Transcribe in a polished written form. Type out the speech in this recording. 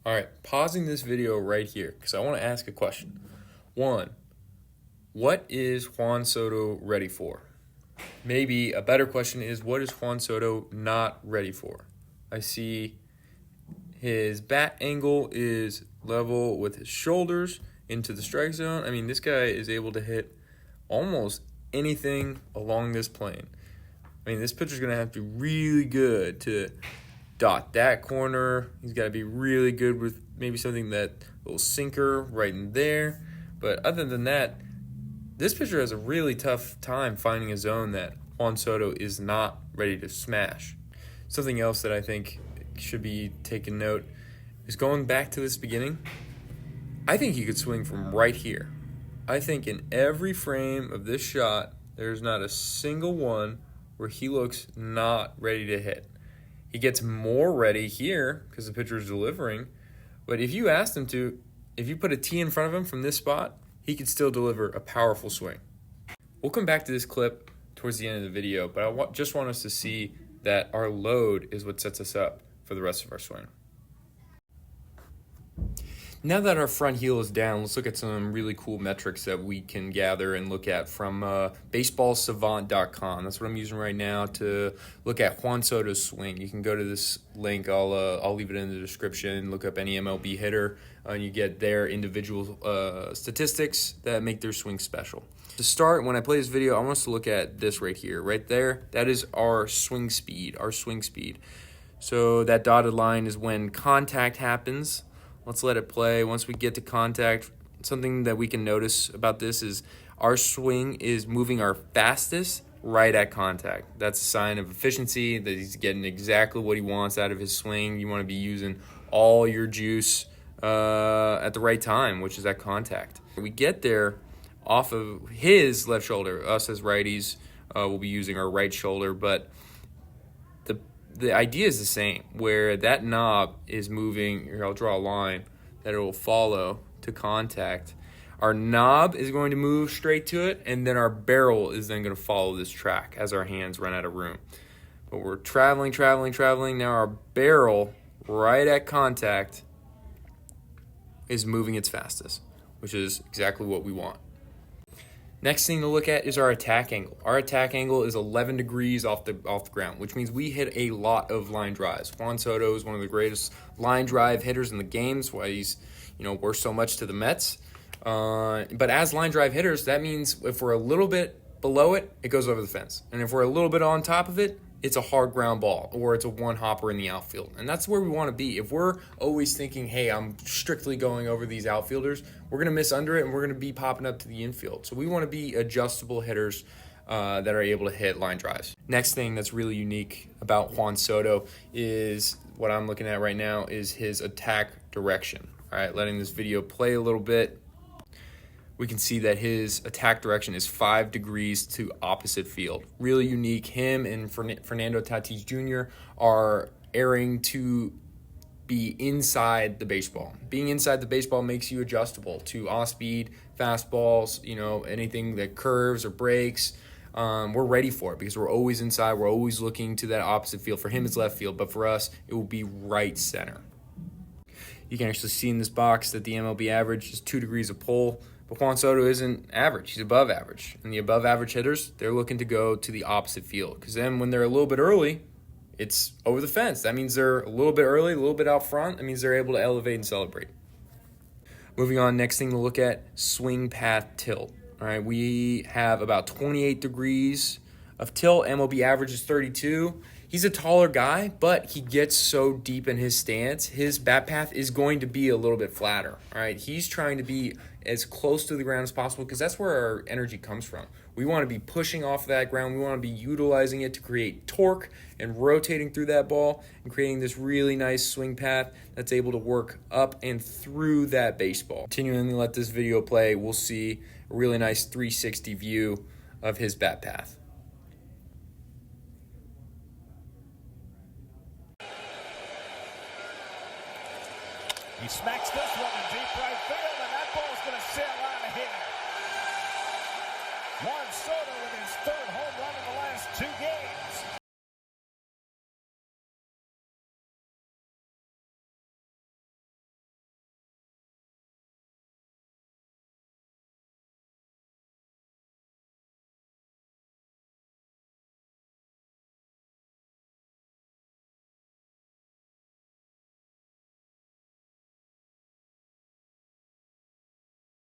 All right, pausing this video right here because I want to ask a question. One, what is Juan Soto ready for? Maybe a better question is, what is Juan Soto not ready for? I see his bat angle is level with his shoulders into the strike zone. I mean, this guy is able to hit almost anything along this plane. I mean, this pitcher's going to have to be really good to dot that corner. He's got to be really good with maybe something that little sinker right in there. But other than that, this pitcher has a really tough time finding a zone that Juan Soto is not ready to smash. Something else that I think should be taken note is going back to this beginning. I think he could swing from right here. I think in every frame of this shot, there's not a single one where he looks not ready to hit. He gets more ready here because the pitcher is delivering. But if you asked him to, if you put a tee in front of him from this spot, he could still deliver a powerful swing. We'll come back to this clip towards the end of the video, but I just want us to see that our load is what sets us up for the rest of our swing. Now that our front heel is down, let's look at some really cool metrics that we can gather and look at from baseballsavant.com. That's what I'm using right now to look at Juan Soto's swing. You can go to this link. I'll leave it in the description. Look up any MLB hitter, and you get their individual statistics that make their swing special. To start, when I play this video, I want us to look at this right here. Right there, that is our swing speed, So that dotted line is when contact happens. Let's let it play. Once we get to contact, something that we can notice about this is our swing is moving our fastest right at contact. That's a sign of efficiency, that he's getting exactly what he wants out of his swing. You want to be using all your juice at the right time, which is at contact. We get there off of his left shoulder. Us as righties will be using our right shoulder, but the idea is the same, where that knob is moving. Here, I'll draw a line that it will follow to contact. Our knob is going to move straight to it, and then our barrel is then going to follow this track as our hands run out of room. But we're traveling. Now our barrel, right at contact, is moving its fastest, which is exactly what we want. Next thing to look at is our attack angle. Our attack angle is 11 degrees off the ground, which means we hit a lot of line drives. Juan Soto is one of the greatest line drive hitters in the game. That's why he's, worth so much to the Mets. But as line drive hitters, that means if we're a little bit below it, it goes over the fence. And if we're a little bit on top of it, it's a hard ground ball, or it's a one hopper in the outfield. And that's where we want to be. If we're always thinking, hey, I'm strictly going over these outfielders, we're going to miss under it and we're going to be popping up to the infield. So we want to be adjustable hitters that are able to hit line drives. Next thing that's really unique about Juan Soto is what I'm looking at right now is his attack direction. All right, letting this video play a little bit. We can see that his attack direction is 5 degrees to opposite field. Really unique. Him and Fernando Tatis Jr. are airing to be inside the baseball. Being inside the baseball makes you adjustable to off-speed, fastballs, anything that curves or breaks. We're ready for it because we're always inside. We're always looking to that opposite field. For him, it's left field, but for us, it will be right center. You can actually see in this box that the MLB average is 2 degrees of pull. But Juan Soto isn't average. He's above average. And the above average hitters, they're looking to go to the opposite field. Because then when they're a little bit early, it's over the fence. That means they're a little bit early, a little bit out front. That means they're able to elevate and celebrate. Moving on, next thing to look at, swing path tilt. All right, we have about 28 degrees of tilt. MLB average is 32. He's a taller guy, but he gets so deep in his stance, his bat path is going to be a little bit flatter. All right, he's trying to be as close to the ground as possible because that's where our energy comes from. We want to be pushing off that ground. We want to be utilizing it to create torque and rotating through that ball and creating this really nice swing path that's able to work up and through that baseball. Continuing to let this video play, we'll see a really nice 360 view of his bat path. He smacks this one in deep right field, and that ball's going to sail out of here. Juan Soto with his 3rd home run in the last 2 games.